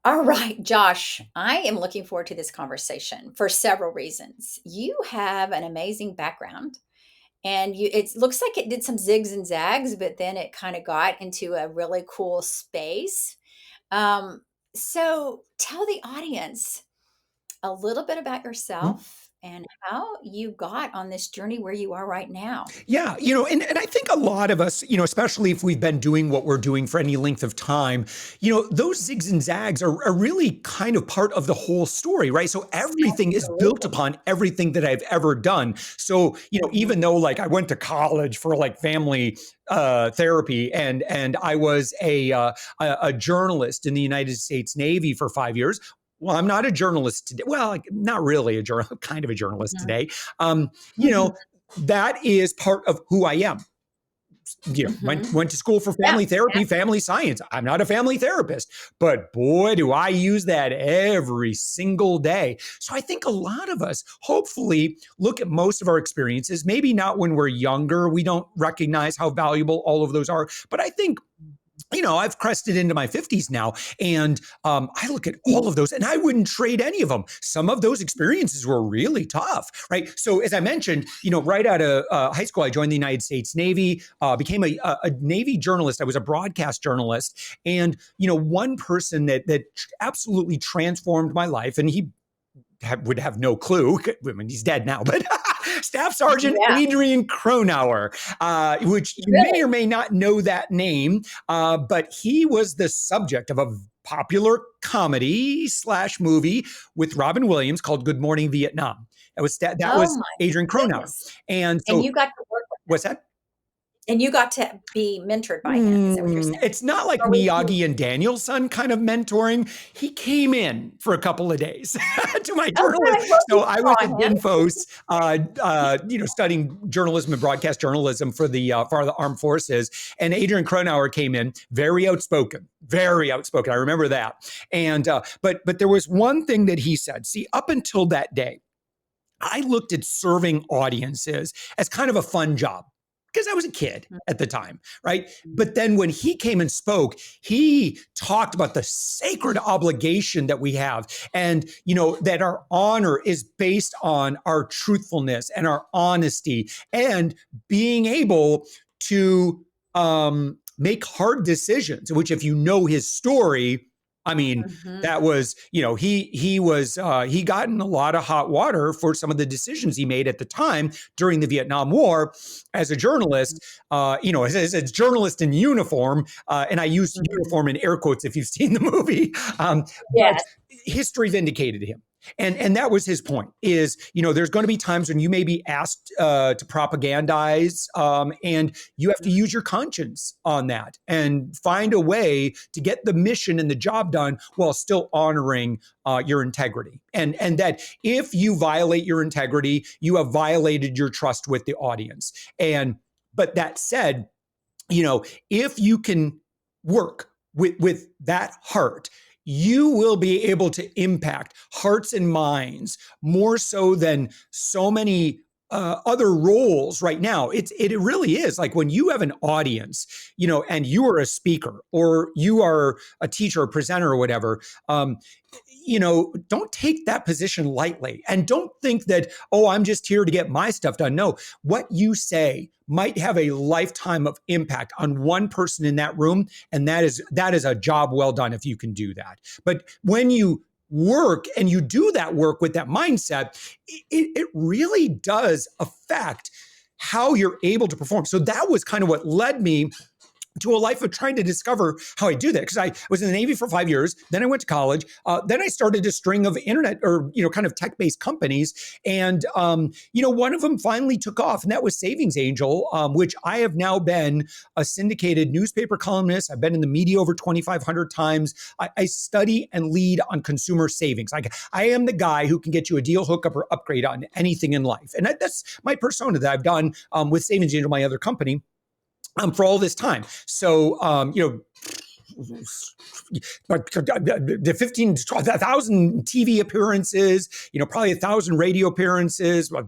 All right, Josh, I am looking forward to this conversation for several reasons. You have an amazing background and it looks like it did some zigs and zags, but then it kind of got into a really cool space. Um, so tell the audience a little bit about yourself and how you got on this journey where you are right now. Yeah, and I think a lot of us, especially if we've been doing what we're doing for any length of time, those zigs and zags are really kind of part of the whole story, right? So everything is built Absolutely. upon everything that I've ever done. So, Mhm. even though like I went to college for like family therapy and I was a journalist in the United States Navy for 5 years. Well, I'm not a journalist today. Well, like, not really a journal, kind of a journalist Mhm. today. Um, you Mhm. know, that is part of who I am. Went Mhm. went to school for Yeah. family therapy, family science. I'm not a family therapist, but boy, do I use that every single day. So I think a lot of us hopefully look at most of our experiences, maybe not when we're younger, we don't recognize how valuable all of those are, but I think I've crested into my 50s now, and I look at all of those, and I wouldn't trade any of them. Some of those experiences were really tough, right? So, as I mentioned, right out of high school, I joined the United States Navy, became a Navy journalist. I was a broadcast journalist, and one person that absolutely transformed my life, and he would have no clue. I mean, he's dead now, but Staff Sergeant Yeah. Adrian Cronauer, which you may or Really? may not know that name, but he was the subject of a popular comedy slash movie with Robin Williams called Good Morning Vietnam. That Oh was my Adrian Cronauer, goodness. and And so you got to work with what's him, that? and you got to be mentored by him, is that what you're saying? It's not like Or was he Miyagi and Daniel's son kind of mentoring. He came in for a couple of days to my okay, journalist. well, So you I was saw at him. Dinfos, studying journalism and broadcast journalism for the armed forces. And Adrian Cronauer came in, very outspoken, very outspoken. I remember that. And but there was one thing that he said. See, up until that day, I looked at serving audiences as kind of a fun job because I was a kid at the time, right? Mhm. But then when he came and spoke, he talked about the sacred obligation that we have and, that our honor is based on our truthfulness and our honesty and being able to make hard decisions, which if you know his story, I mean, Mhm. that was he got in a lot of hot water for some of the decisions he made at the time during the Vietnam War as a journalist, as a journalist in uniform, and I use Mhm. uniform in air quotes if you've seen the movie, but Yes. history vindicated him. And that was his point is, there's going to be times when you may be asked to propagandize, and you have to use your conscience on that and find a way to get the mission and the job done while still honoring your integrity. And that if you violate your integrity, you have violated your trust with the audience. And but that said, if you can work with that heart, you will be able to impact hearts and minds more so than so many other roles right now. It really is like when you have an audience, and you are a speaker or you are a teacher, or presenter, or whatever. Don't take that position lightly, and don't think that, oh, I'm just here to get my stuff done. No, what you say might have a lifetime of impact on one person in that room, and that is a job well done if you can do that. But when you work and you do that work with that mindset, it really does affect how you're able to perform. So that was kind of what led me to a life of trying to discover how I do that. Because I was in the Navy for 5 years, then I went to college, then I started a string of internet or kind of tech-based companies, and one of them finally took off, and that was Savings Angel, which I have now been a syndicated newspaper columnist. I've been in the media over 2,500 times. I study and lead on consumer savings. Like I am the guy who can get you a deal, hookup, or upgrade on anything in life, and that's my persona that I've done with Savings Angel, my other company, for all this time. So, the 15 to 1,000 TV appearances, probably 1,000 radio appearances. Well,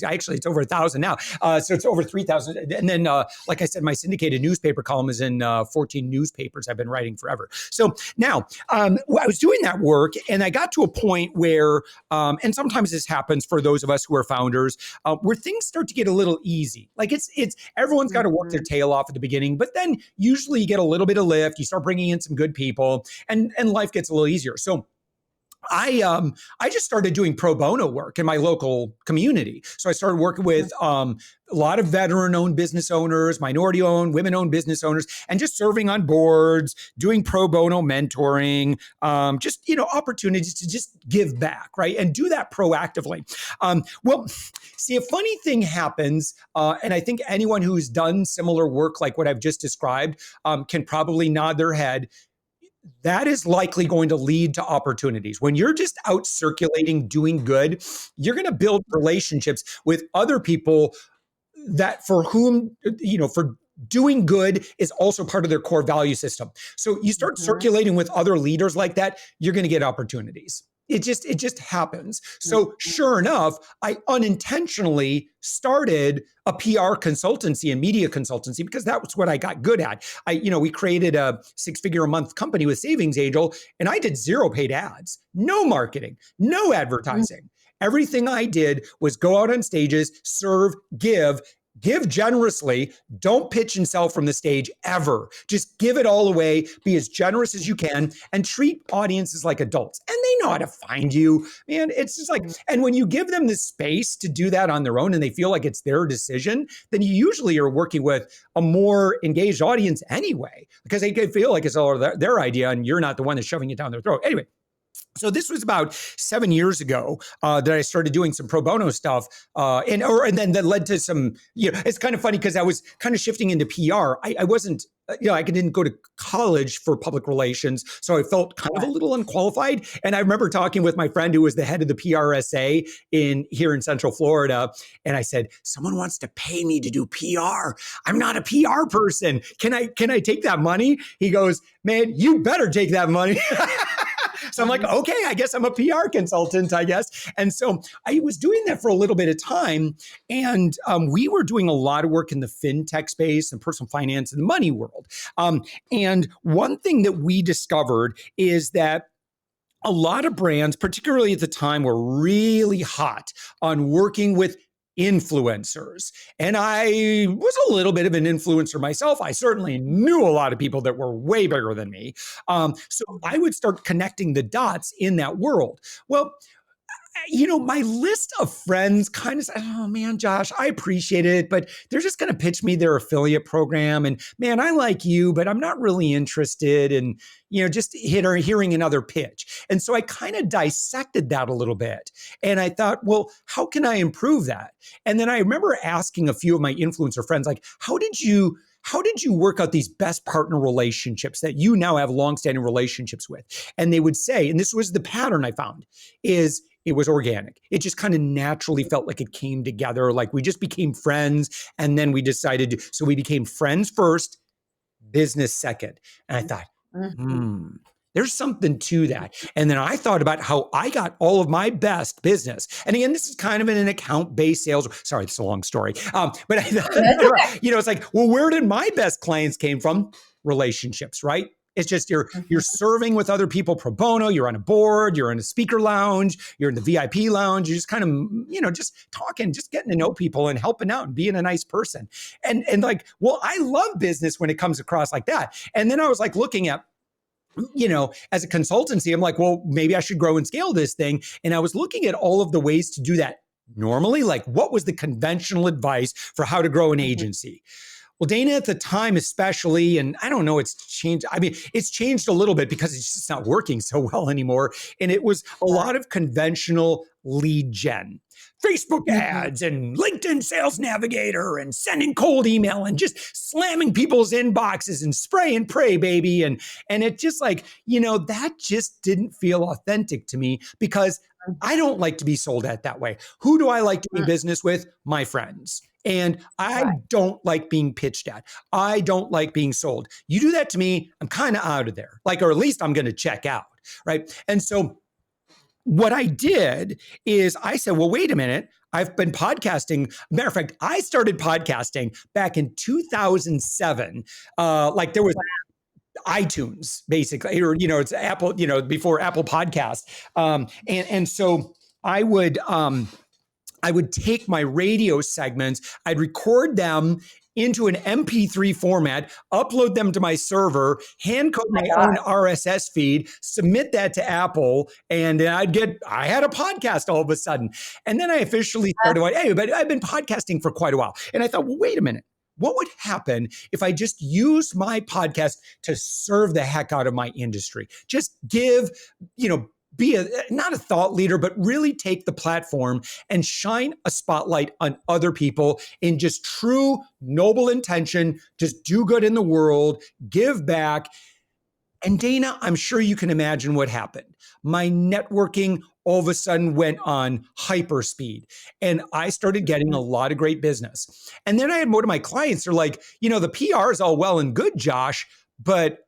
actually, it's over 1,000 now. So it's over 3,000. And then, like I said, my syndicated newspaper column is in 14 newspapers I've been writing forever. So now I was doing that work, and I got to a point where, and sometimes this happens for those of us who are founders, where things start to get a little easy. Like it's everyone's got to work their tail off at the beginning, but then usually you get a little bit of lift. You start bringing in some good people, and life gets a little easier. So I just started doing pro bono work in my local community. So I started working with a lot of veteran-owned business owners, minority-owned, women-owned business owners, and just serving on boards, doing pro bono mentoring, just opportunities to just give back, right, and do that proactively. Well, see, a funny thing happens, and I think anyone who's done similar work like what I've just described can probably nod their head. That is likely going to lead to opportunities. When you're just out circulating, doing good, you're going to build relationships with other people that for whom, for doing good is also part of their core value system. So you start circulating with other leaders like that, you're going to get opportunities. It just happens. So sure enough, I unintentionally started a PR consultancy and media consultancy because that was what I got good at. We created a 6-figure a month company with Savings Angel, and I did 0 paid ads, no marketing, no advertising. Everything I did was go out on stages, serve, give generously. Don't pitch and sell from the stage ever. Just give it all away. Be as generous as you can and treat audiences like adults. And they know how to find you, man. It's just like, and when you give them the space to do that on their own and they feel like it's their decision, then you usually are working with a more engaged audience anyway, because they feel like it's all their idea and you're not the one that's shoving it down their throat. Anyway. So this was about 7 years ago that I started doing some pro bono stuff, and then that led to some. It's kind of funny because I was kind of shifting into PR. I wasn't, I didn't go to college for public relations, so I felt kind of a little unqualified. And I remember talking with my friend who was the head of the PRSA here in Central Florida, and I said, "Someone wants to pay me to do PR. I'm not a PR person. Can I take that money?" He goes, "Man, you better take that money." So I'm like, okay, I guess I'm a PR consultant, I guess. And so I was doing that for a little bit of time. And we were doing a lot of work in the fintech space and personal finance and the money world. And one thing that we discovered is that a lot of brands, particularly at the time, were really hot on working with influencers. And I was a little bit of an influencer myself. I certainly knew a lot of people that were way bigger than me. So I would start connecting the dots in that world. Well, my list of friends kind of said, "Oh man, Josh, I appreciate it, but they're just going to pitch me their affiliate program. And man, I like you, but I'm not really interested in, just hearing another pitch." And so I kind of dissected that a little bit. And I thought, well, how can I improve that? And then I remember asking a few of my influencer friends, like, how did you work out these best partner relationships that you now have longstanding relationships with? And they would say, and this was the pattern I found, is it was organic. It just kind of naturally felt like it came together. Like we just became friends. And then we decided, so we became friends first, business second. And I thought, there's something to that. And then I thought about how I got all of my best business. And again, this is kind of in an account-based sales. Sorry, it's a long story. But I thought, it's like, well, where did my best clients came from? Relationships, right? It's just you're serving with other people pro bono. You're on a board. You're in a speaker lounge. You're in the VIP lounge. You're just kind of, just talking, just getting to know people and helping out and being a nice person. And like, well, I love business when it comes across like that. And then I was like looking at, as a consultancy, I'm like, well, maybe I should grow and scale this thing. And I was looking at all of the ways to do that normally, like what was the conventional advice for how to grow an agency? Well, Dana, at the time, especially, and I don't know, it's changed. I mean, it's changed a little bit because it's just not working so well anymore. And it was a lot of conventional lead gen, Facebook ads and LinkedIn Sales Navigator and sending cold email and just slamming people's inboxes and spray and pray, baby. And it just like, that just didn't feel authentic to me because I don't like to be sold at that way. Who do I like to do business with? My friends. And I Right. don't like being pitched at. I don't like being sold. You do that to me, I'm kind of out of there. Like, or at least I'm going to check out. Right. And so what I did is I said, well, wait a minute. I've been podcasting. Matter of fact, I started podcasting back in 2007. Like there was Wow. iTunes, basically, or it's Apple, before Apple Podcast. And so I would I would take my radio segments, I'd record them into an MP3 format, upload them to my server, hand code My my own God. RSS feed, submit that to Apple, and I had a podcast all of a sudden. And then I officially started, hey, but I've been podcasting for quite a while. And I thought, well, wait a minute. What would happen if I just used my podcast to serve the heck out of my industry? Just give, be not a thought leader, but really take the platform and shine a spotlight on other people in just true noble intention, just do good in the world, give back. And Dana, I'm sure you can imagine what happened. My networking all of a sudden went on hyperspeed and I started getting a lot of great business. And then I had more of my clients are like, the PR is all well and good, Josh, but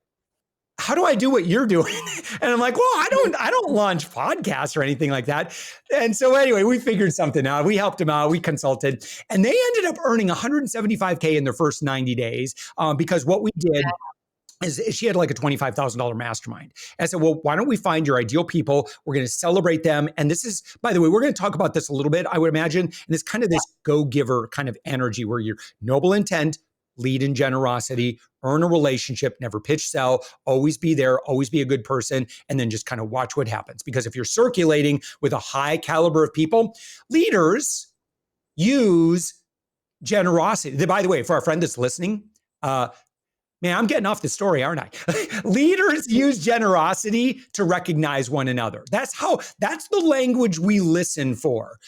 how do I do what you're doing? And I'm like, well, I don't launch podcasts or anything like that. And so anyway, we figured something out. We helped them out. We consulted, and they ended up earning 175K in their first 90 days because what we did is she had like a $25,000 mastermind. And I said, well, why don't we find your ideal people? We're going to celebrate them. And this is, by the way, we're going to talk about this a little bit, I would imagine. And it's kind of this go-giver kind of energy where you're noble intent, lead in generosity, earn a relationship, never pitch sell, always be there, always be a good person, and then just kind of watch what happens. Because if you're circulating with a high caliber of people, leaders use generosity. By the way, for our friend that's listening, man, I'm getting off the story, aren't I? Leaders use generosity to recognize one another. That's the language we listen for.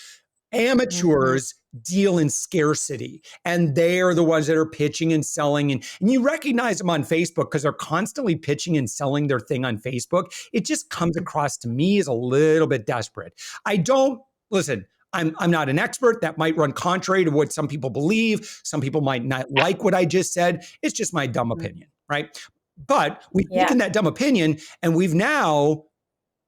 Mhm. Amateurs deal in scarcity, and they are the ones that are pitching and selling. And you recognize them on Facebook because they're constantly pitching and selling their thing on Facebook. It just comes across to me as a little bit desperate. I don't listen. I'm not an expert. That might run contrary to what some people believe. Some people might not like what I just said. It's just my dumb Mhm. opinion, right? But we've Yeah. taken that dumb opinion and we've now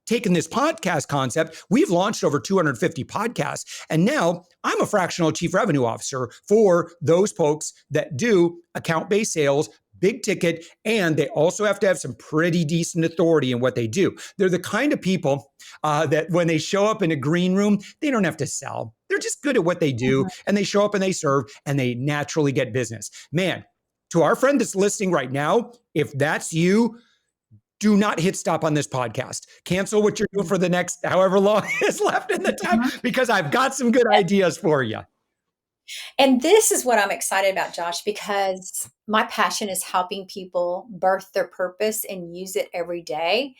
taken this podcast concept. We've launched over 250 podcasts. And now I'm a fractional chief revenue officer for those folks that do account-based sales, big ticket, and they also have to have some pretty decent authority in what they do. They're the kind of people that when they show up in a green room, they don't have to sell. They're just good at what they do, Mhm. and they show up and they serve, and they naturally get business. Man, to our friend that's listening right now, if that's you, do not hit stop on this podcast. Cancel what you're doing for the next however long is left in the time Mhm. because I've got some good ideas for you. And this is what I'm excited about, Josh, because my passion is helping people birth their purpose and use it every day.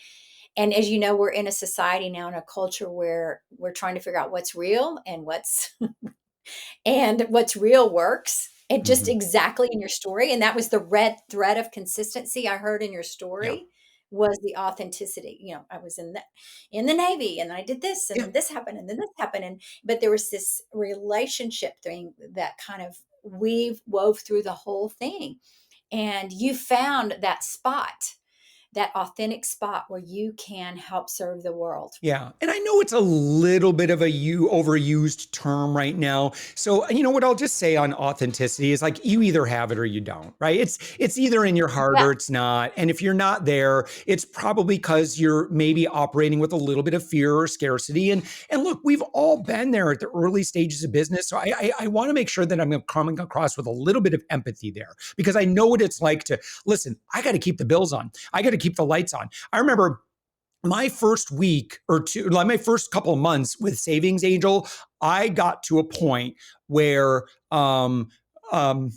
And as you know, we're in a society now, in a culture where we're trying to figure out what's real and what's real works. And just Mm-hmm. exactly in your story. And that was the red thread of consistency I heard in your Yeah. story, was the authenticity. I was in the Navy, and I did this, and Yeah. then this happened, and then this happened. But there was this relationship thing that kind of wove through the whole thing. And you found that spot, that authentic spot where you can help serve the world. Yeah. And I know it's a little bit of a overused term right now. So, what I'll just say on authenticity is like you either have it or you don't, right? It's either in your heart Yeah. or it's not. And if you're not there, it's probably because you're maybe operating with a little bit of fear or scarcity. And look, we've all been there at the early stages of business. So I want to make sure that I'm coming across with a little bit of empathy there because I know what it's like to listen, I got to keep the bills on. I got to keep the lights on. I remember my first week or two, like my first couple of months with Savings Angel, I got to a point where um, I'm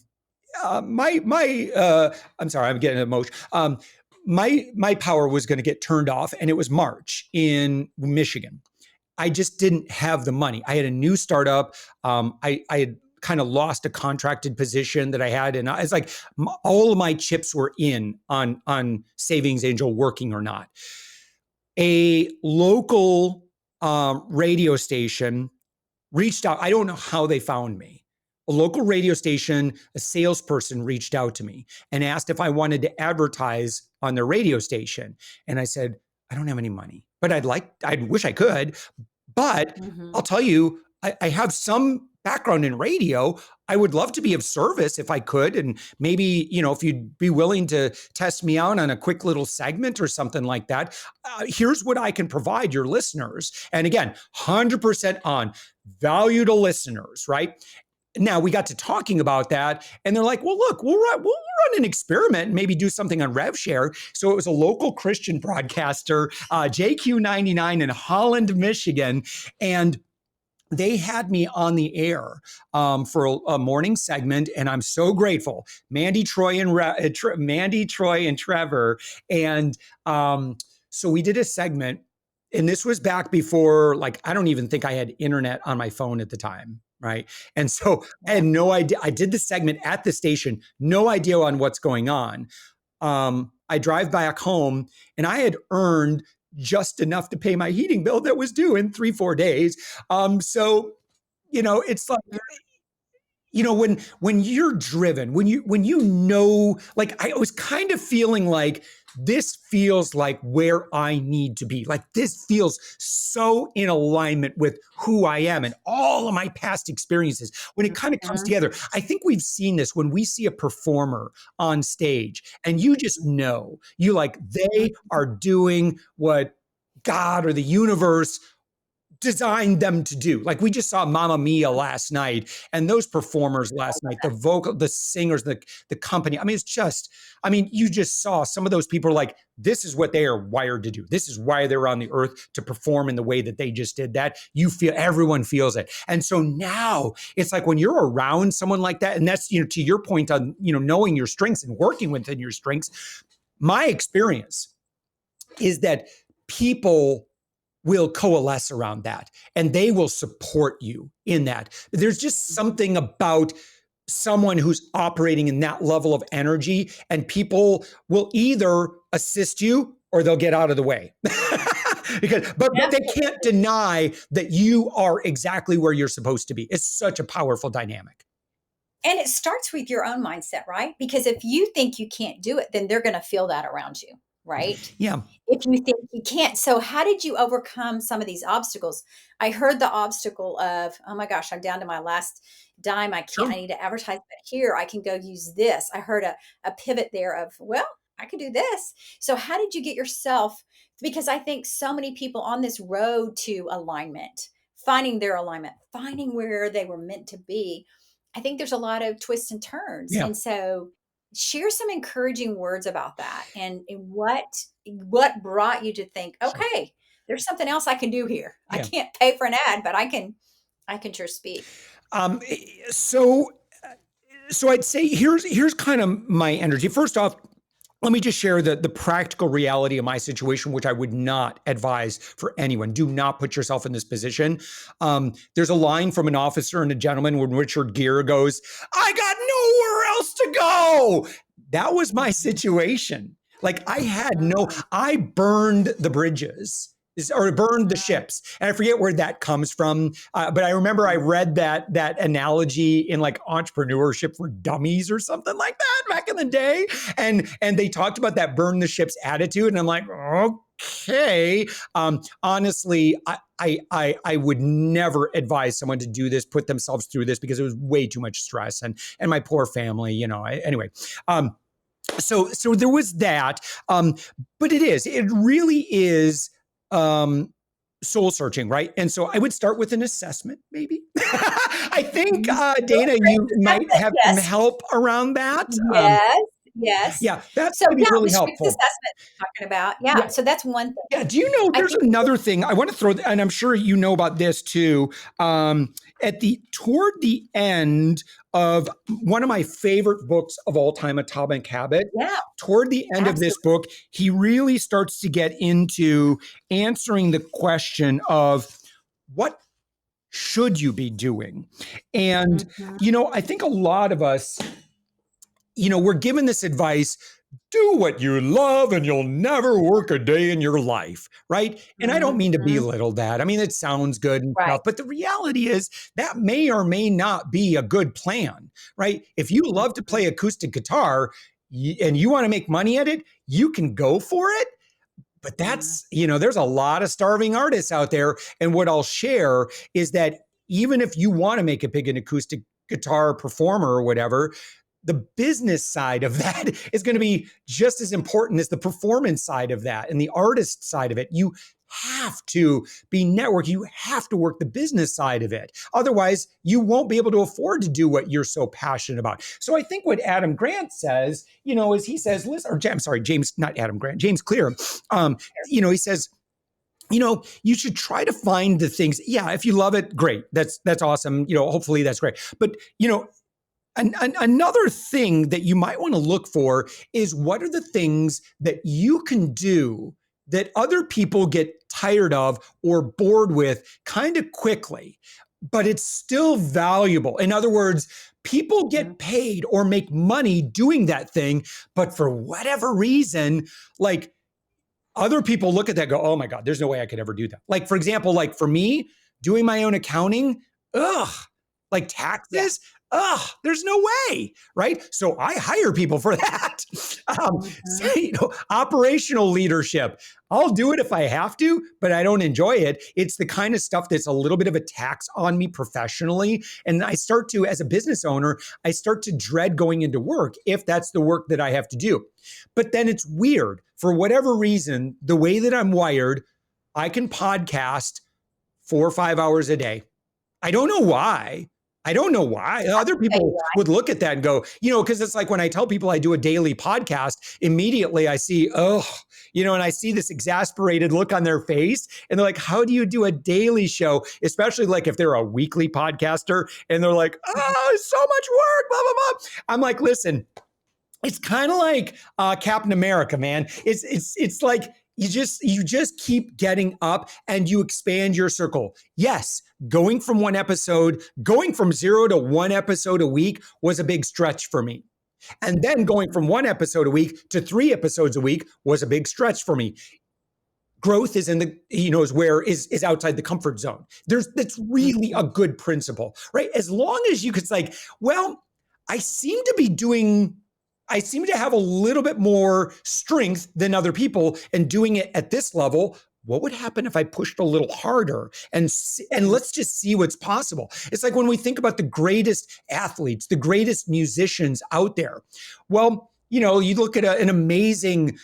sorry, I'm getting emotional. My power was going to get turned off, and it was March in Michigan. I just didn't have the money. I had a new startup. I had kind of lost a contracted position that I had, and it's like all of my chips were in on Savings Angel working or not. A local radio station reached out. I don't know how they found me, a local radio station, a salesperson reached out to me and asked if I wanted to advertise on their radio station. And I said, I don't have any money, but I wish I could. But I'll Mhm. tell you, I have some background in radio. I would love to be of service if I could. And maybe, if you'd be willing to test me out on a quick little segment or something like that, here's what I can provide your listeners. And again, 100% on value to listeners, right? Now we got to talking about that, and they're like, well, look, we'll run an experiment and maybe do something on RevShare. So it was a local Christian broadcaster, JQ99 in Holland, Michigan. And they had me on the air for a morning segment, and I'm so grateful. Mandy, Troy, and Trevor, and so we did a segment, and this was back before, like, I don't even think I had internet on my phone at the time, right? And so I Yeah. had no idea. I did the segment at the station, no idea on what's going on. I drive back home, and I had earned just enough to pay my heating bill that was due in 3-4 days. So it's like, when you're driven, when like, I was kind of feeling like this feels like where I need to be. Like, this feels so in alignment with who I am and all of my past experiences. When it kind of comes Mhm. together, I think we've seen this when we see a performer on stage, and you just know, they are doing what God or the universe designed them to do. Like, we just saw Mamma Mia last night, and those performers last night, the singers, the company. I mean, you just saw some of those people are like, this is what they are wired to do. This is why they're on the earth, to perform in the way that they just did that. Everyone feels it. And so now it's like, when you're around someone like that, and that's, to your point on, knowing your strengths and working within your strengths, my experience is that people will coalesce around that, and they will support you in that. There's just something about someone who's operating in that level of energy, and people will either assist you or they'll get out of the way. But they can't Absolutely. deny that you are exactly where you're supposed to be. It's such a powerful dynamic. And it starts with your own mindset, right? Because if you think you can't do it, then they're gonna feel that around you, right? Yeah. If you think you can't. So how did you overcome some of these obstacles? I heard the obstacle of, "Oh my gosh, I'm down to my last dime. I Sure. need to advertise, but here I can go use this." I heard a pivot there of, "Well, I could do this." So how did you get yourself, because I think so many people on this road to alignment, finding their alignment, finding where they were meant to be, I think there's a lot of twists and turns. Yeah. And so share some encouraging words about that, and what brought you to think, Sure. okay, there's something else I can do here. I Yeah. can't pay for an ad, but I can sure speak. Um, so, so I'd say here's kind of my energy. First off, let me just share the practical reality of my situation, which I would not advise for anyone. Do not put yourself in this position. There's a line from an officer and a gentleman when Richard Gere goes, "I got nowhere else to go." That was my situation. Like, Mhm, I burned the bridges, or burned the mhm, ships. And I forget where that comes from. But I remember I mhm. read that analogy in, like, Entrepreneurship for Dummies or something like that back in the day. And they talked about that burn the ships attitude. And I'm like, okay. Honestly, I would never advise someone to do this, put themselves through this, because it was way too much stress, and my poor family, anyway. So there was that. But it really is, um, soul searching, right? And so I would start with an assessment, maybe. I think, Mhm. Real Dana, quick you might assessment, have some yes. help around that. Yes, yes. Yeah, that's So, going to be yeah, really the strengths helpful. assessment you're talking about, yeah, Yeah. so that's one Yeah. thing. Do you know I there's think another thing I want to throw, and I'm sure you know about this too. Toward the end of one of my favorite books of all time, Atomic Habit, yeah, toward the end of this absolutely. book, he really starts to get into answering the question of, what should you be doing? And, Mhm, I think a lot of us, we're given this advice do what you love and you'll never work a day in your life, right? And I don't mean to Mhm. belittle that. I mean, it sounds good and Right. stuff, but the reality is that may or may not be a good plan, right? If you love to Mhm. play acoustic guitar and you want to make money at it, you can go for it. But Mhm. that's, there's a lot of starving artists out there. And what I'll share is that even if you want to make it big an acoustic guitar performer or whatever, the business side of that is going to be just as important as the performance side of that and the artist side of it. You have to be network. You have to work the business side of it. Otherwise, you won't be able to afford to do what you're so passionate about. So I think what Adam Grant says, is he says, listen, or I'm sorry, James, not Adam Grant, James Clear. He says, you should try to find the things. Yeah, if you love it, great. That's awesome. Hopefully that's great. But another thing that you might want to look for is what are the things that you can do that other people get tired of or bored with kind of quickly, but it's still valuable. In other words, people Mhm. get paid or make money doing that thing, but for whatever reason, like other people look at that and go, oh my God, there's no way I could ever do that. Like, for example, like for me, doing my own accounting, ugh, like Yeah. taxes, ugh, there's no way, right? So I hire people for that. So, Mhm. operational leadership. I'll do it if I have to, but I don't enjoy it. It's the kind of stuff that's a little bit of a tax on me professionally. And I start to, as a business owner, I start to dread going into work if that's the work that I have to do. But then it's weird. For whatever reason, the way that I'm wired, I can podcast 4 or 5 hours a day. I don't know why. I don't know why. Other Tell people you would look at that and go, because it's like when I tell people I do a daily podcast, immediately I see, and I see this exasperated look on their face. And they're like, how do you do a daily show? Especially like if they're a weekly podcaster and they're like, what? oh, it's so much work, blah, blah, blah. I'm like, listen, it's kind of like Captain America, man. It's like you just keep getting up and you expand your circle. Yes, going from 0 to 1 episode a week was a big stretch for me. And then going Mhm. from 1 episode a week to 3 episodes a week was a big stretch for me. Growth is in the is where is outside the comfort zone. That's really a Mhm. good principle, right? As long as you could like, well, I seem to be doing I seem to have a little bit more strength than other people and doing it at this level. What would happen if I pushed a little harder and Mhm. let's just see what's possible? It's like when we think about the greatest athletes, the greatest musicians out there. Well, you look at an amazing,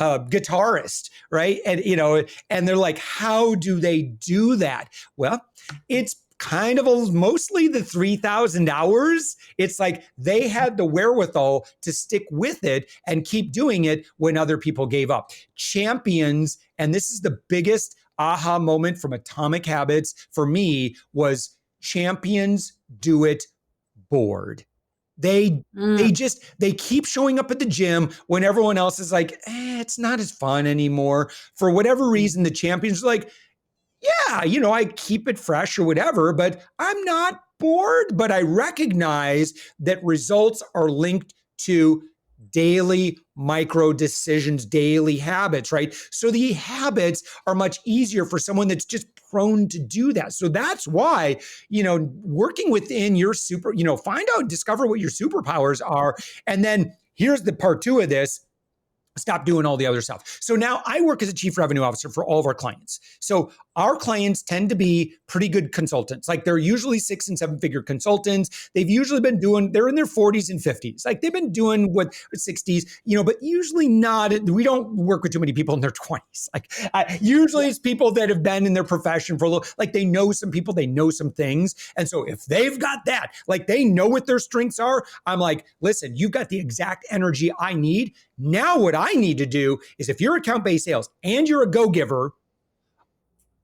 guitarist, right? And they're like, how do they do that? Well, it's kind of mostly the 3,000 hours. It's like they had the wherewithal to stick with it and keep doing it when other people gave up. Champions, and this is the biggest aha moment from Atomic Habits for me, was champions do it bored. They Mm. they keep showing up at the gym when everyone else is like, it's not as fun anymore. For whatever reason, the champions are like, yeah, I keep it fresh or whatever, but I'm not bored. But I recognize that results are linked to daily micro decisions, daily habits, right? So the habits are much easier for someone that's just prone to do that. So that's why, working within your find out, discover what your superpowers are. And then here's the part two of this: stop doing all the other stuff. So now I work as a chief revenue officer for all of our clients. So our clients tend to be pretty good consultants. Like they're usually 6 and 7 figure consultants. They're in their 40s and 50s. Like they've been doing what 60s, but usually not. We don't work with too many people in their 20s. Like usually it's people that have been in their profession for a little, like they know some people, they know some things. And so if they've got that, like they know what their strengths are, I'm like, listen, you've got the exact energy I need. Now, what I need to do is if you're account-based sales and you're a go-giver,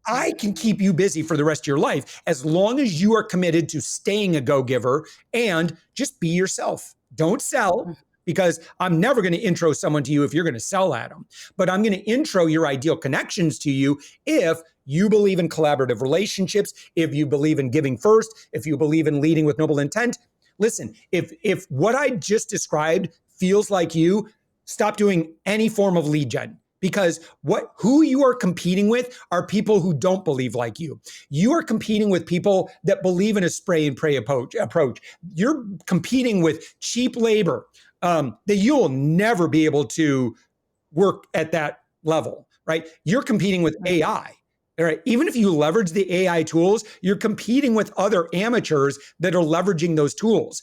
I can Mhm. keep you busy for the rest of your life as long as you are committed to staying a go-giver and just be yourself. Don't sell, Mhm. because I'm never going to intro someone to you if you're going to sell at them. But I'm going to intro your ideal connections to you if you believe in collaborative relationships, if you believe in giving first, if you believe in leading with noble intent. Listen, if what I just described feels like you, stop doing any form of lead gen. Because who you are competing with are people who don't believe like you. You are competing with people that believe in a spray and pray approach. You're competing with cheap labor that you'll never be able to work at that level, right? You're competing with AI. All right. Even if you leverage the AI tools, you're competing with other amateurs that are leveraging those tools.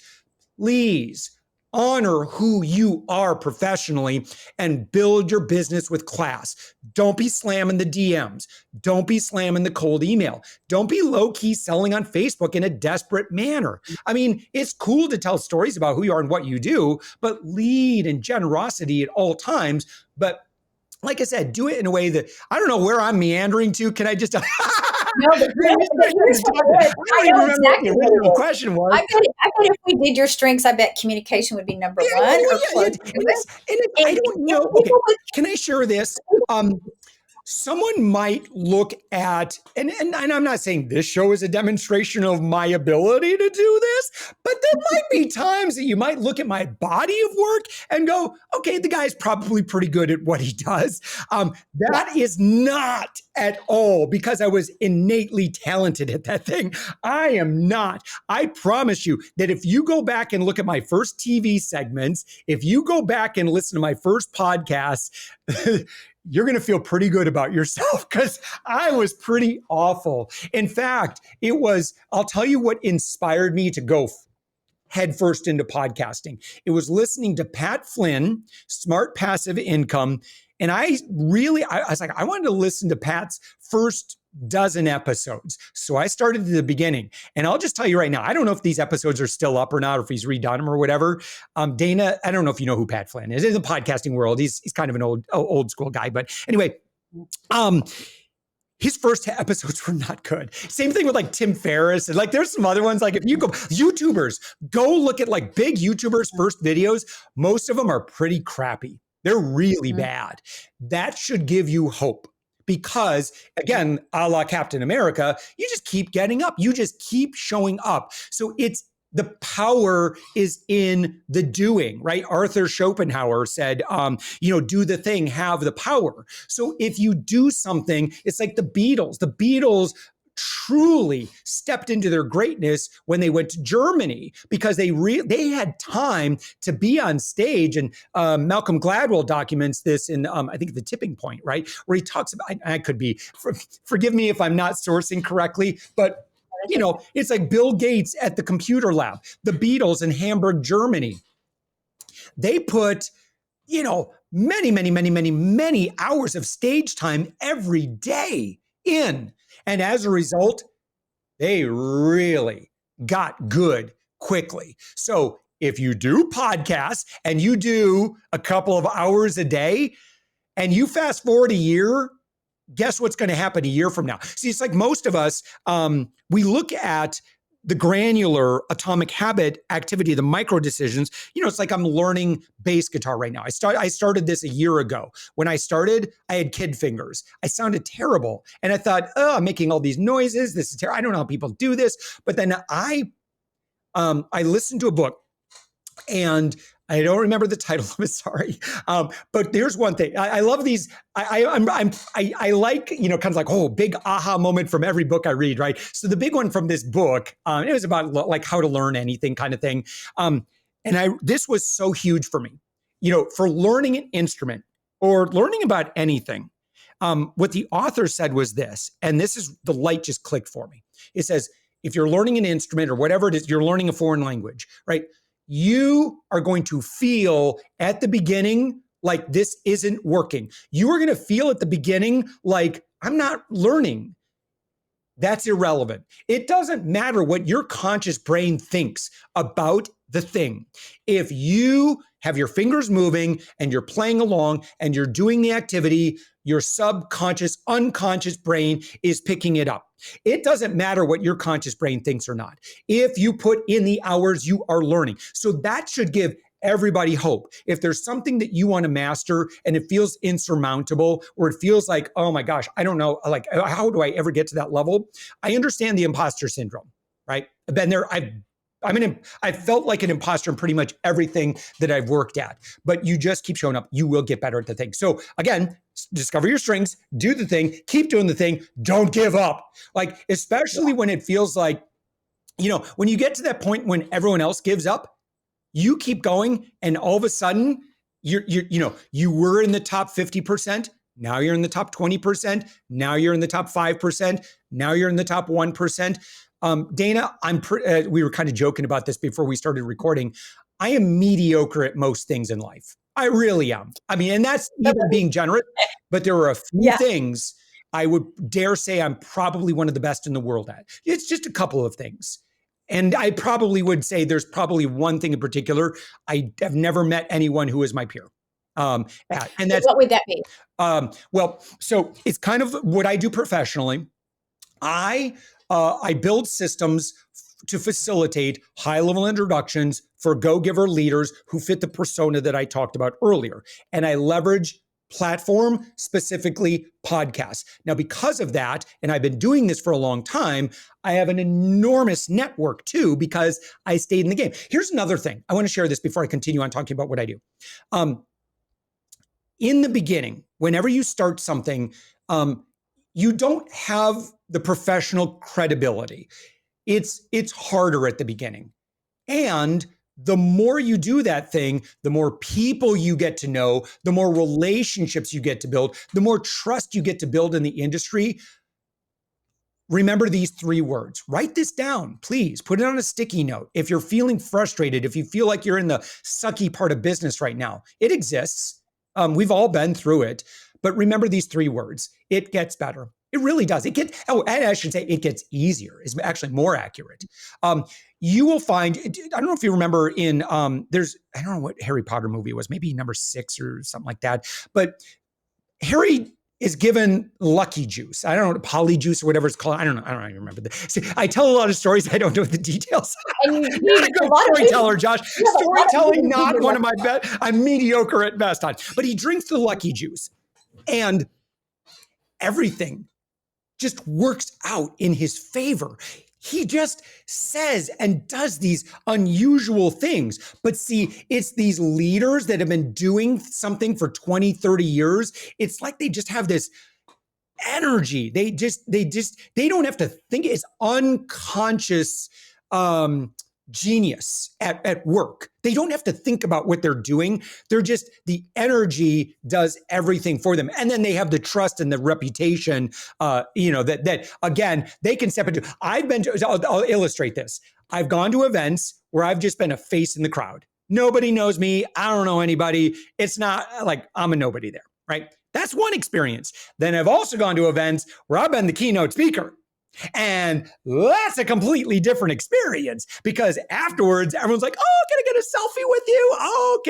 Please honor who you are professionally and build your business with class. Don't be slamming the DMs. Don't be slamming the cold email. Don't be low key selling on Facebook in a desperate manner. I mean, it's cool to tell stories about who you are and what you do, but lead in generosity at all times. But like I said, do it in a way that I don't know where I'm meandering to. Can I just? No, but here's what it is. I don't I even know remember what the exactly what original it is. question was. I bet if we did your strengths, I bet communication would be number Yeah, one well, or yeah, close to and it. I And don't know. Okay, people with can I share this? Someone might look at, and I'm not saying this show is a demonstration of my ability to do this, but there might be times that you might look at my body of work and go, okay, the guy's probably pretty good at what he does. That is not at all because I was innately talented at that thing. I am not. I promise you that if you go back and look at my first TV segments, if you go back and listen to my first podcast, you're going to feel pretty good about yourself because I was pretty awful. In fact, I'll tell you what inspired me to go headfirst into podcasting. It was listening to Pat Flynn, Smart Passive Income. And I was like, I wanted to listen to Pat's first dozen episodes. So I started at the beginning. And I'll just tell you right now, I don't know if these episodes are still up or not, or if he's redone them or whatever. Dana, I don't know if you know who Pat Flynn is. In the podcasting world, he's kind of an old school guy. But anyway, his first episodes were not good. Same thing with like Tim Ferriss. And like there's some other ones. Like if you go, YouTubers, go look at like big YouTubers' first videos. Most of them are pretty crappy. They're really bad. That should give you hope. Because again, a la Captain America, you just keep getting up. You just keep showing up. So the power is in the doing, right? Arthur Schopenhauer said, do the thing, have the power. So if you do something, it's like the Beatles. The Beatles truly stepped into their greatness when they went to Germany because they had time to be on stage. And Malcolm Gladwell documents this in, I think, The Tipping Point, right? Where he talks about, I could be, forgive me if I'm not sourcing correctly, but it's like Bill Gates at the computer lab, the Beatles in Hamburg, Germany. They put, many, many, many, many, many hours of stage time every day in. And as a result, they really got good quickly. So if you do podcasts and you do a couple of hours a day and you fast forward a year, guess what's going to happen a year from now? See, it's like most of us, we look at the granular atomic habit activity, the micro decisions. It's like I'm learning bass guitar right now. I started this a year ago. When I started, I had kid fingers. I sounded terrible. And I thought, I'm making all these noises. This is terrible. I don't know how people do this. But then I listened to a book, and I don't remember the title of it. Sorry, but there's one thing. I love these. I like kind of like big aha moment from every book I read. Right. So the big one from this book, it was about like how to learn anything kind of thing. This was so huge for me. For learning an instrument or learning about anything. What the author said was this, and this is the light just clicked for me. It says, if you're learning an instrument or whatever it is, you're learning a foreign language, right? You are going to feel at the beginning like this isn't working. You are going to feel at the beginning like I'm not learning. That's irrelevant. It doesn't matter what your conscious brain thinks about the thing. If you have your fingers moving and you're playing along and you're doing the activity, your subconscious, unconscious brain is picking it up. It doesn't matter what your conscious brain thinks or not. If you put in the hours, you are learning. So that should give everybody hope. If there's something that you want to master and it feels insurmountable, or it feels like, oh my gosh, I don't know, like, how do I ever get to that level? I understand the imposter syndrome, right? I've been there. I felt like an imposter in pretty much everything that I've worked at, but you just keep showing up. You will get better at the thing. So again, discover your strengths, do the thing, keep doing the thing. Don't give up. Like, especially when it feels like, when you get to that point when everyone else gives up, you keep going, and all of a sudden you were in the top 50%. Now you're in the top 20%. Now you're in the top 5%. Now you're in the top 1%. Dana, we were kind of joking about this before we started recording. I am mediocre at most things in life. I really am. I mean, and that's even being generous, but there are a few things I would dare say I'm probably one of the best in the world at. It's just a couple of things. And I probably would say there's probably one thing in particular. I have never met anyone who is my peer. And that's, what would that be? Well, so it's kind of what I do professionally. I build systems to facilitate high-level introductions for go-giver leaders who fit the persona that I talked about earlier. And I leverage platform, specifically podcasts. Now, because of that, and I've been doing this for a long time, I have an enormous network too, because I stayed in the game. Here's another thing. I want to share this before I continue on talking about what I do. In the beginning, whenever you start something, you don't have the professional credibility. It's harder at the beginning. And the more you do that thing, the more people you get to know, the more relationships you get to build, the more trust you get to build in the industry. Remember these 3 words. Write this down, please. Put it on a sticky note. If you're feeling frustrated, if you feel like you're in the sucky part of business right now, it exists. We've all been through it. But remember these 3 words. It gets better. It really does. And I should say it gets easier is actually more accurate. You will find, I don't know if you remember I don't know what Harry Potter movie it was, maybe number 6 or something like that. But Harry is given lucky juice. I don't know, polyjuice or whatever it's called. I don't even remember that. See, I tell a lot of stories. I don't know the details. I'm not a good storyteller, Josh. Storytelling, not one of my best. I'm mediocre at best on. But he drinks the lucky juice. And everything just works out in his favor. He just says and does these unusual things. But see, it's these leaders that have been doing something for 20, 30 years. It's like they just have this energy. They don't have to think. It's unconscious genius at work. They don't have to think about what they're doing. They're just, the energy does everything for them. And then they have the trust and the reputation, that again, they can step into. I'll illustrate this. I've gone to events where I've just been a face in the crowd. Nobody knows me. I don't know anybody. It's not like I'm a nobody there, right? That's one experience. Then I've also gone to events where I've been the keynote speaker. And that's a completely different experience, because afterwards everyone's like, oh, can I get a selfie with you? Oh,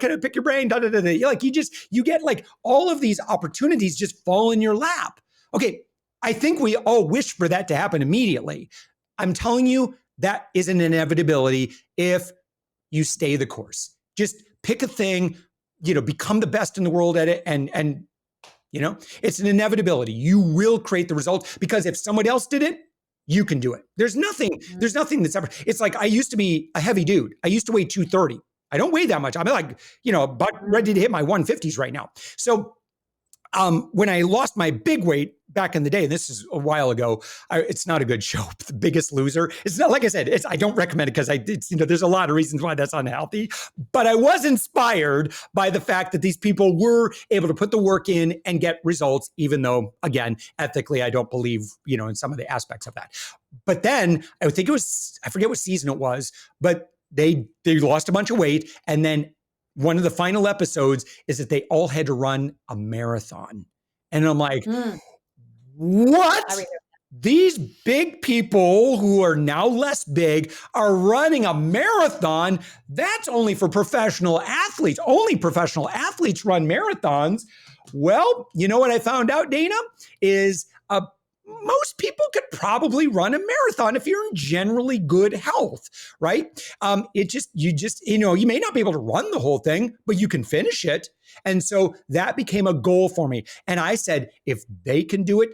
can I pick your brain? Da, da, da, da. Like you get like all of these opportunities just fall in your lap. Okay. I think we all wish for that to happen immediately. I'm telling you, that is an inevitability if you stay the course. Just pick a thing, become the best in the world at it, and it's an inevitability. You will create the results, because if someone else did it, you can do it. There's nothing that's ever, it's like, I used to be a heavy dude. I used to weigh 230. I don't weigh that much. I'm like, about ready to hit my 150s right now. So when I lost my big weight back in the day, and this is a while ago, it's not a good show, The Biggest Loser. It's not, like I said, I don't recommend it, because there's a lot of reasons why that's unhealthy. But I was inspired by the fact that these people were able to put the work in and get results, even though, again, ethically, I don't believe, in some of the aspects of that. But then I think I forget what season it was, but they lost a bunch of weight, and then one of the final episodes is that they all had to run a marathon. And I'm like, what? These big people who are now less big are running a marathon? That's only for professional athletes. Only professional athletes run marathons. Well, you know what I found out, Dana, is most people could probably run a marathon if you're in generally good health, right? You may not be able to run the whole thing, but you can finish it. And so that became a goal for me. And I said, if they can do it,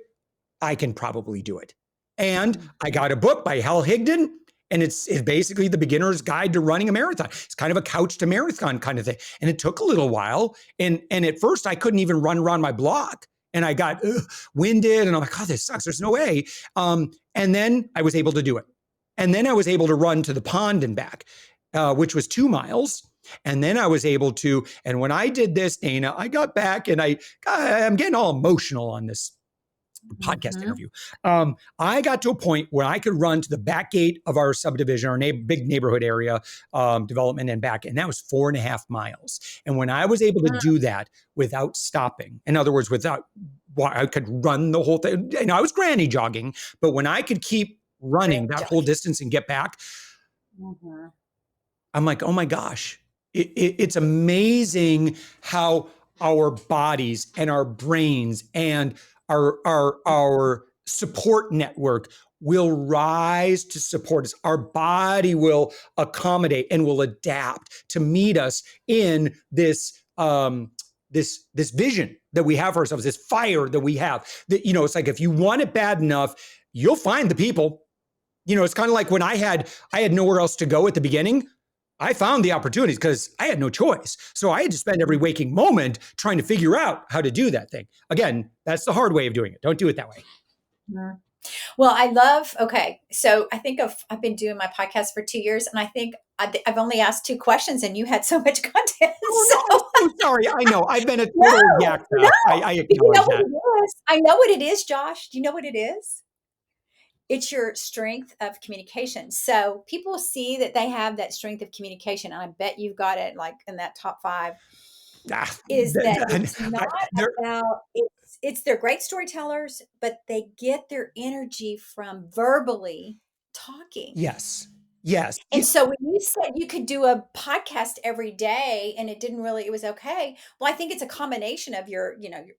I can probably do it. And I got a book by Hal Higdon, And it's basically the beginner's guide to running a marathon. It's kind of a couch to marathon kind of thing. And it took a little while. And at first I couldn't even run around my block. And I got winded and I'm like, oh, this sucks. There's no way. And then I was able to do it. And then I was able to run to the pond and back, which was 2 miles. And then I was able to, and when I did this, Dana, I got back and I'm getting all emotional on this podcast interview. I got to a point where I could run to the back gate of our subdivision, our big neighborhood area development and back. And that was 4.5 miles. And when I was able to do that without stopping, in other words, I could run the whole thing. And I was granny jogging, but when I could keep running that whole distance and get back, I'm like, oh my gosh, it's amazing how our bodies and our brains and our support network will rise to support us. Our body will accommodate and will adapt to meet us in this this vision that we have for ourselves, this fire that we have. That, it's like if you want it bad enough, you'll find the people. It's kind of like when I had nowhere else to go at the beginning. I found the opportunities because I had no choice. So I had to spend every waking moment trying to figure out how to do that thing. Again, that's the hard way of doing it. Don't do it that way. Well, okay. So I think I've been doing my podcast for 2 years, and I think I've only asked 2 questions and you had so much content. Oh, no, I'm so sorry. I know. I've been a total yak. No. I acknowledge that. I know what it is, Josh. Do you know what it is? It's your strength of communication. So people see that they have that strength of communication. And I bet you've got it like in that top 5 is that it's not about, it's they're great storytellers, but they get their energy from verbally talking. Yes. And so when you said you could do a podcast every day and it was okay. Well, I think it's a combination of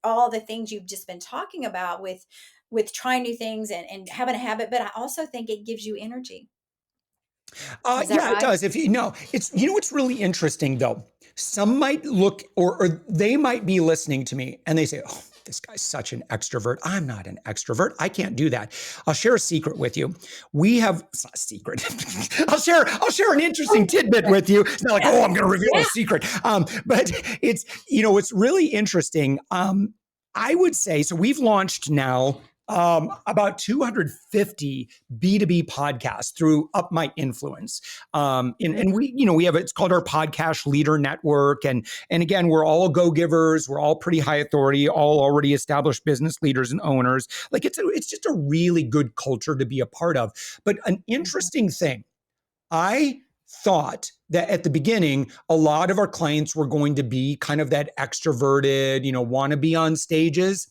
all the things you've just been talking about with trying new things and having a habit, but I also think it gives you energy. Is that right? It does. It's what's really interesting though. Some might look or they might be listening to me and they say, "Oh, this guy's such an extrovert. I'm not an extrovert. I can't do that." I'll share a secret with you. It's not a secret. I'll share an interesting tidbit with you. It's not like, oh, I'm going to reveal a secret. But it's really interesting. I would say, so we've launched now about 250 B2B podcasts through Up My Influence. And we have, it's called our Podcast Leader Network. And again, we're all go-givers. We're all pretty high authority, all already established business leaders and owners. Like it's just a really good culture to be a part of. But an interesting thing, I thought that at the beginning, a lot of our clients were going to be kind of that extroverted, want to be on stages.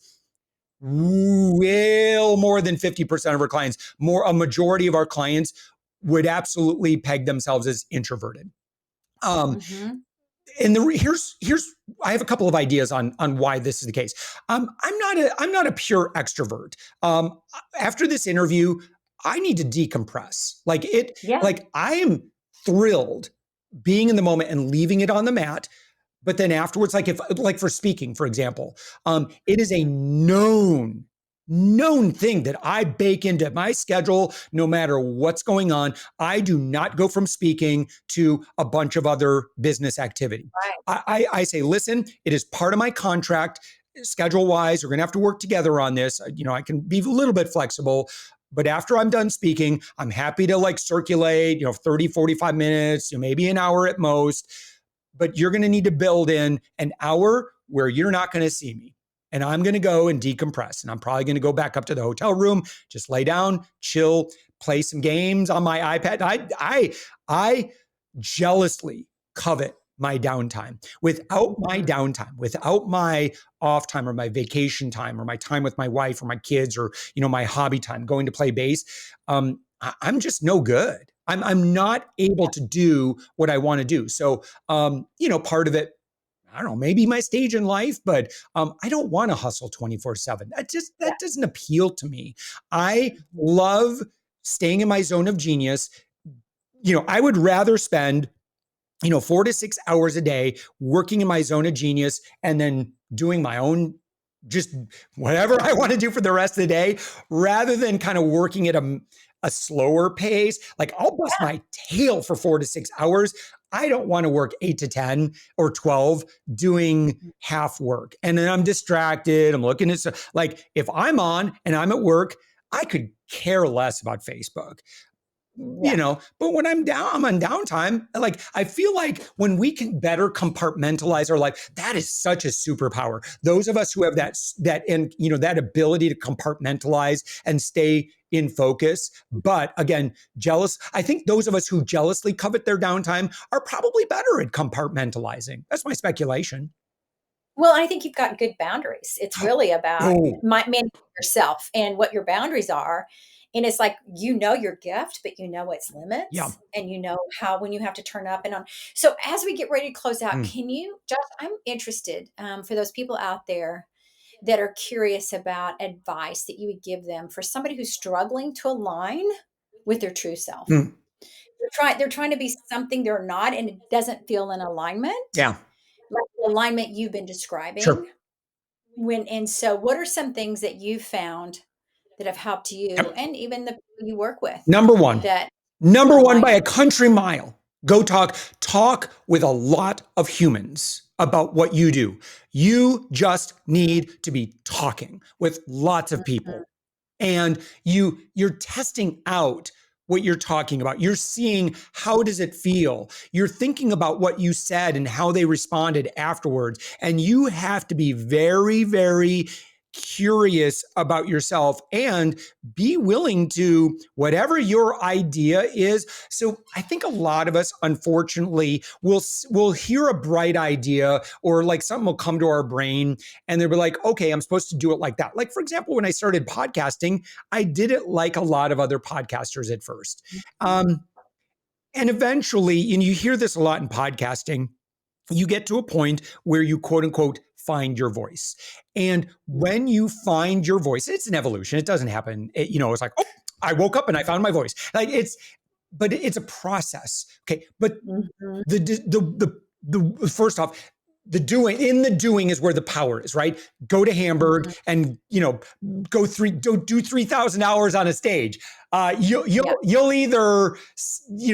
Well, more than 50% of our clients, a majority of our clients would absolutely peg themselves as introverted. And here's I have a couple of ideas on why this is the case. I'm not a pure extrovert. After this interview, I need to decompress. Like I am thrilled being in the moment and leaving it on the mat. But then afterwards, like for speaking, for example, it is a known thing that I bake into my schedule, no matter what's going on. I do not go from speaking to a bunch of other business activity. Right. I say, listen, it is part of my contract, schedule wise. We're going to have to work together on this. I can be a little bit flexible. But after I'm done speaking, I'm happy to circulate, 30, 45 minutes, maybe an hour at most. But you're going to need to build in an hour where you're not going to see me. And I'm going to go and decompress. And I'm probably going to go back up to the hotel room, just lay down, chill, play some games on my iPad. I jealously covet my downtime. Without my downtime, without my off time or my vacation time or my time with my wife or my kids or, my hobby time, going to play bass, I'm just no good. I'm not able to do what I want to do. So, part of it, I don't know, maybe my stage in life, but I don't want to hustle 24/7. That doesn't appeal to me. I love staying in my zone of genius. I would rather spend 4 to 6 hours a day working in my zone of genius and then doing my own, just whatever I want to do for the rest of the day, rather than kind of working at a slower pace. Like I'll bust my tail for 4 to 6 hours. I don't want to work 8 to 10 or 12 doing half work. And then I'm distracted. I'm looking at like if I'm on and I'm at work, I could care less about Facebook. Yeah. But when I'm on downtime. Like I feel like when we can better compartmentalize our life, that is such a superpower. Those of us who have that and that ability to compartmentalize and stay in focus. But again, I think those of us who jealously covet their downtime are probably better at compartmentalizing. That's my speculation. Well, I think you've got good boundaries. It's really about Oh, managing yourself and what your boundaries are. And it's like, your gift, but its yeah. limits, and how when you have to turn up and on. So as we get ready to close out, Mm, can you, Josh, I'm interested, for those people out there that are curious about advice that you would give them for somebody who's struggling to align with their true self. mm, They're trying to be something they're not, and it doesn't feel in alignment, yeah. like the alignment you've been Sure. describing. So what are some things that you found that have helped you Yep. and even the people you work with Number one. that Number one by align? a country mile. Go talk with a lot of humans about what you do. You just need to be talking with lots of Mhm, people. And you're testing out what you're talking about. You're seeing how does it feel? You're thinking about what you said and how they responded afterwards. And you have to be very, very curious about yourself and be willing to whatever your idea is. So I think a lot of us unfortunately will hear a bright idea or like something will come to our brain and they'll be like, okay, I'm supposed to do it like that. Like, for example, when I started podcasting, I did it like a lot of other podcasters at first. mhm, Um, and eventually, and you hear this a lot in podcasting, you get to a point where you quote unquote find your voice. And when you find your voice, it's an evolution. It doesn't happen. It's like, oh, I woke up and I found my voice. But it's a process. Okay. But mhm, the first off, the doing is where the power is, right? Go to Hamburg mhm. and do 3,000 hours on a stage. You'll Yeah. you'll you'll either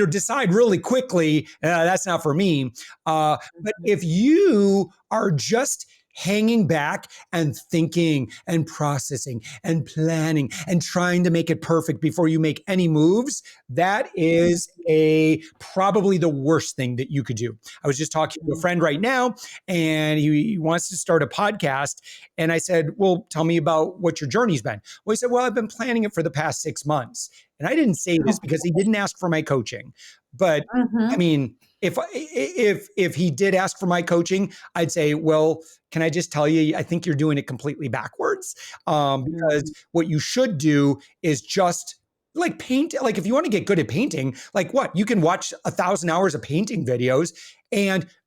decide really quickly that's not for me. But Mhm, if you are just hanging back and thinking and processing and planning and trying to make it perfect before you make any moves, that is a probably the worst thing that you could do. I was just talking to a mhm, friend right now, and he wants to start a podcast. And I said, well, tell me about what your journey's been. Well, he said, well, I've been planning it for the past 6 months. And I didn't say this because he didn't ask for my coaching. But I mhm, mean, if he did ask for my coaching, I'd say, well, can I just tell you, I think you're doing it completely backwards. Because mhm, what you should do is just like paint. Like if you want to get good at painting, like what you can watch 1,000 hours of painting videos,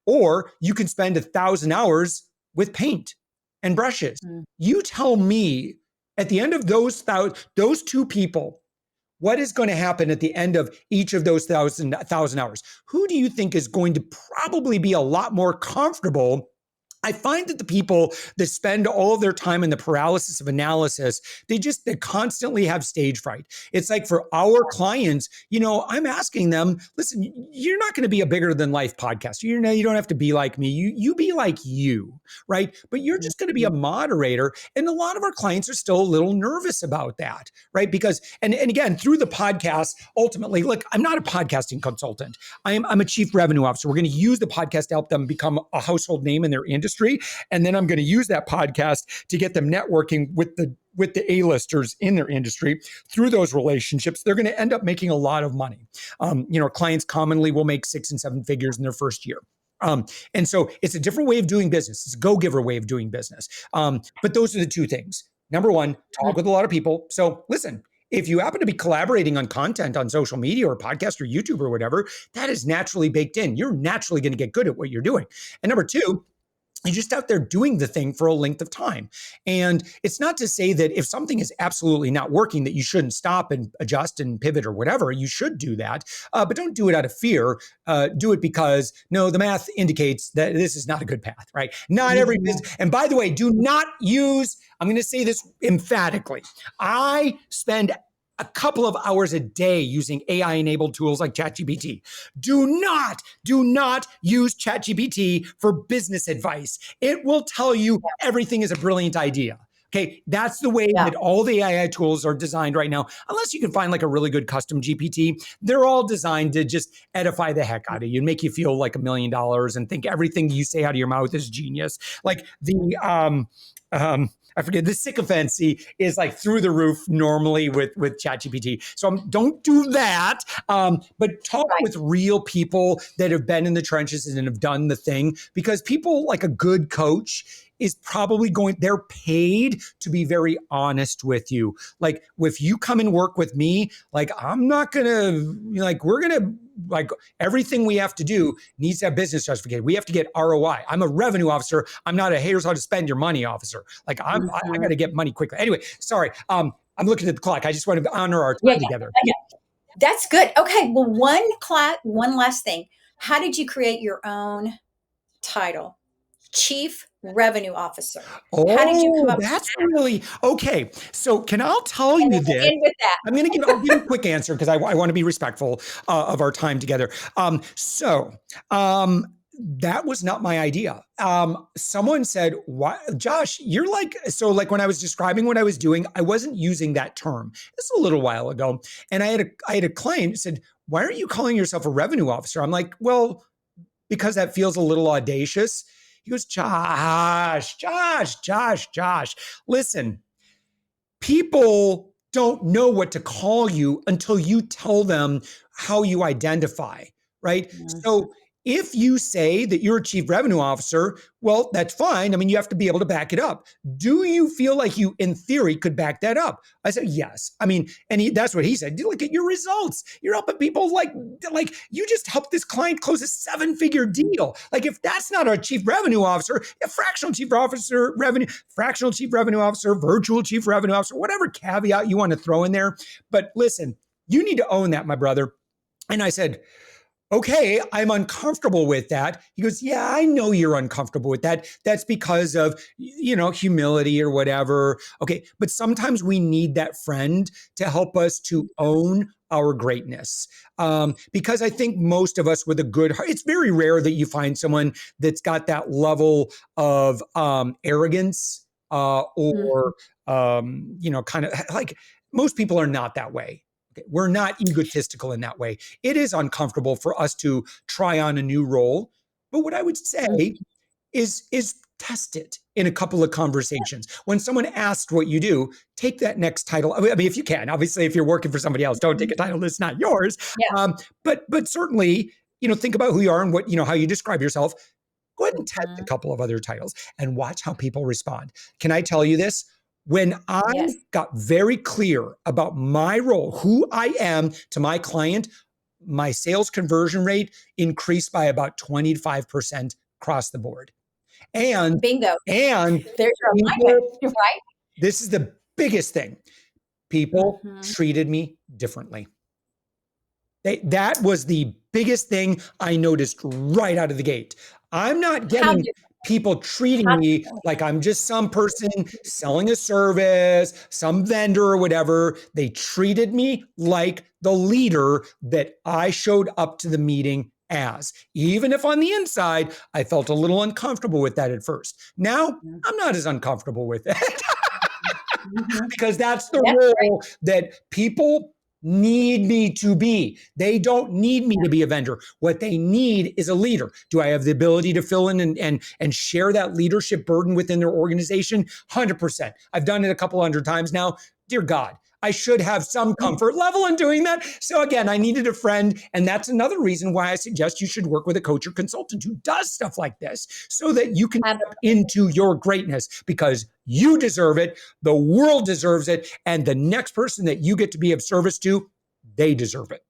or you can spend 1,000 hours with paint and brushes. mhm. You tell me at the end of those two people, what is going to happen at the end of each of those thousand hours? Who do you think is going to probably be a lot more comfortable? I find that the people that spend all of their time in the paralysis of analysis, they constantly have stage fright. It's like for our clients, I'm asking them, listen, you're not going to be a bigger than life podcaster. You don't have to be like me. You be like you, right? But you're just going to be a Mhm. moderator. And a lot of our clients are still a little nervous about that, right? Because and again, through the podcast, ultimately, look, I'm not a podcasting consultant. I'm a chief revenue officer. We're going to use the podcast to help them become a household name in their industry, and then I'm going to use that podcast to get them networking with the A-listers in their industry. Through those relationships, they're going to end up making a lot of money. Clients commonly will make 6 and 7 figures in their first year. And so it's a different way of doing business. It's a go-giver way of doing business. But those are the two things. Number one, talk with a lot of people. So listen, if you happen to be collaborating on content on social media or podcast or YouTube or whatever, that is naturally baked in. You're naturally going to get good at what you're doing. And number two, you're just out there doing the thing for a length of time. And it's not to say that if something is absolutely not working, that you shouldn't stop and adjust and pivot or whatever. You should do that, but don't do it out of fear. Do it because no, the math indicates that this is not a good path, right? Not every Mhm. business. And by the way, do not use, I'm going to say this emphatically. I spend a couple of hours a day using AI enabled tools like ChatGPT. Do not use ChatGPT for business advice. It will tell you everything is a brilliant idea. Okay, that's the way Yeah. that all the AI tools are designed right now. Unless you can find like a really good custom GPT, they're all designed to just edify the heck out of you and make you feel like $1 million and think everything you say out of your mouth is genius. Like I forget, the sycophancy is like through the roof normally with ChatGPT. So don't do that. But talk Right. with real people that have been in the trenches and have done the thing, because people like a good coach is probably they're paid to be very honest with you. Like if you come and work with me, like I'm not gonna, like we're gonna, like everything we have to do needs to have business justification. We have to get ROI. I'm a revenue officer. I'm not a here's how to spend your money officer. Like I Mhm. got to get money quickly. Anyway, sorry. I'm looking at the clock. I just want to honor our Yeah, time yeah, together. yeah. That's good. Okay, well, one last thing. How did you create your own title? Chief Revenue Officer. How did you come Oh, up with that's that? really okay. So can I tell And you we'll this? end with that. I'll give a quick answer because I want to be respectful of our time together. That was not my idea. Someone said, "Why, Josh? You're like so." Like when I was describing what I was doing, I wasn't using that term. This is a little while ago, and I had a client who said, "Why aren't you calling yourself a revenue officer?" I'm like, "Well, because that feels a little audacious." He goes, Josh, listen, people don't know what to call you until you tell them how you identify, right? Mhm. So if you say that you're a chief revenue officer, well, that's fine. I mean, you have to be able to back it up. Do you feel like you, in theory, could back that up? I said, yes. I mean, that's what he said. Look at your results. You're helping people like you just helped this client close a 7-figure deal. Like if that's not a chief revenue officer, a fractional chief revenue officer, virtual chief revenue officer, whatever caveat you want to throw in there. But listen, you need to own that, my brother. And I said, okay, I'm uncomfortable with that. He goes, yeah, I know you're uncomfortable with that. That's because of, humility or whatever. Okay. But sometimes we need that friend to help us to own our greatness. Because I think most of us with a good heart, it's very rare that you find someone that's got that level of arrogance or, Mhm. kind of like most people are not that way. Okay. We're not egotistical in that way. It is uncomfortable for us to try on a new role. But what I would say Mhm. is test it in a couple of conversations. When someone asks what you do, take that next title. I mean, if you can, obviously, if you're working for somebody else, don't take a title that's not yours. Yeah. But certainly, think about who you are and what how you describe yourself. Go ahead and test a Mhm. couple of other titles and watch how people respond. Can I tell you this? When I Yes. got very clear about my role, who I am to my client, my sales conversion rate increased by about 25% across the board. And Bingo. and There's your alignment, people, right? this is the biggest thing. People Mhm. treated me differently. That was the biggest thing I noticed right out of the gate. I'm not How getting did people treating how me like I'm just some person selling a service, some vendor or whatever. They treated me like the leader that I showed up to the meeting as. Even if on the inside, I felt a little uncomfortable with that at first. Now, Mhm. I'm not as uncomfortable with it. Mhm. Because that's the That's great. role that people need me to be. They don't need me to be a vendor. What they need is a leader. Do I have the ability to fill in and share that leadership burden within their organization? 100%. I've done it a couple hundred times now. Dear God, I should have some Mhm. comfort level in doing that. So again, I needed a friend. And that's another reason why I suggest you should work with a coach or consultant who does stuff like this so that you can step Absolutely. into your greatness because you deserve it. The world deserves it. And the next person that you get to be of service to, they deserve it.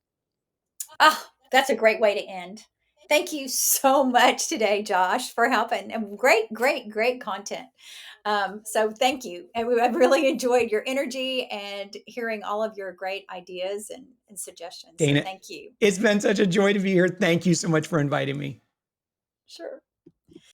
Oh, that's a great way to end. Thank you so much today, Josh, for helping. And great content. So thank you. I've really enjoyed your energy and hearing all of your great ideas and suggestions. So Dana, thank you. it's been such a joy to be here. Thank you so much for inviting me. Sure.